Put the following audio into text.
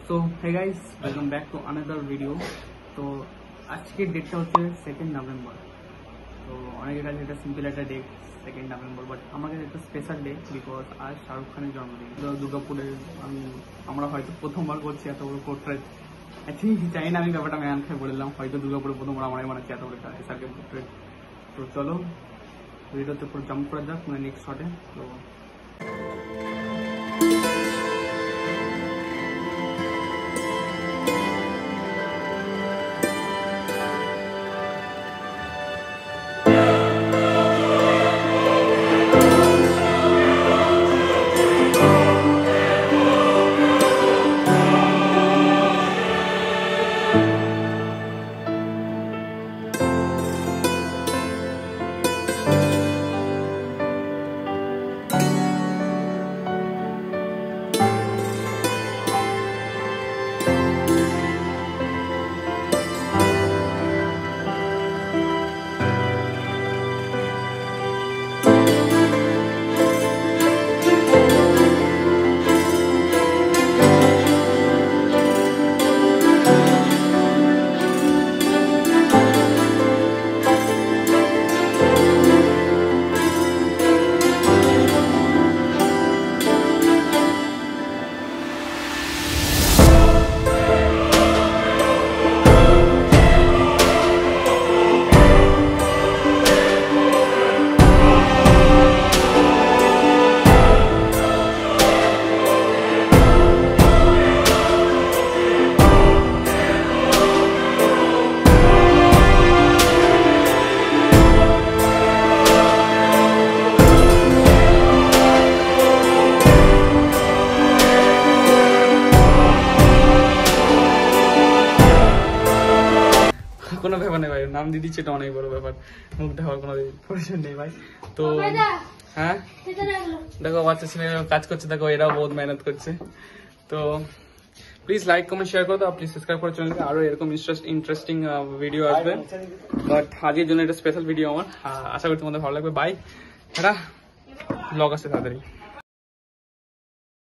So hey guys, welcome back to another video. তো আজকের ডেটটা হচ্ছে 2 নভেম্বর। তো অনেকের কাছে এটা সিম্পল একটা ডেট 2 নভেম্বর, বাট আমার কাছে একটা স্পেশাল ডে, বিকজ আজ শাহরুখ খানের জন্মদিন। দুর্গাপুরে আমরা হয়তো প্রথমবার করছি এত বড় পোর্ট্রেট। অ্যাকচুয়ালি চাই না, আমি ব্যাপারটা ম্যান খাই বললাম, হয়তো দুর্গাপুরে প্রথমবার আমরাই বানাচ্ছি এত বড় এসআরকে পোর্ট্রেট। তো চলো ভিডিওতে পুরো জাম্প করা যাক নেক্সট শটে। তো কোনো ব্যাপার নেই ভাই, নাম দিয়ে দিচ্ছে, এটা অনেক বড় ব্যাপার, মুখ ঢাকার কোনো প্রয়োজন নেই ভাই। তো হ্যাঁ দেখো বাচ্চা ছেলে কাজ করছে, দেখো এরাও বহুত মেহনত করছে। তো প্লিজ লাইক কমেন্ট শেয়ার করে দাও, প্লিজ সাবস্ক্রাইব করে চ্যানেলকে, আরো এরকম ইন্টারেস্টিং ভিডিও আসবে। বাট আজকের জন্য এটা স্পেশাল ভিডিও আমার, আশা করি তোমাদের ভালো লাগবে। বাই, এটা ব্লগ আসছে তাড়াতাড়ি।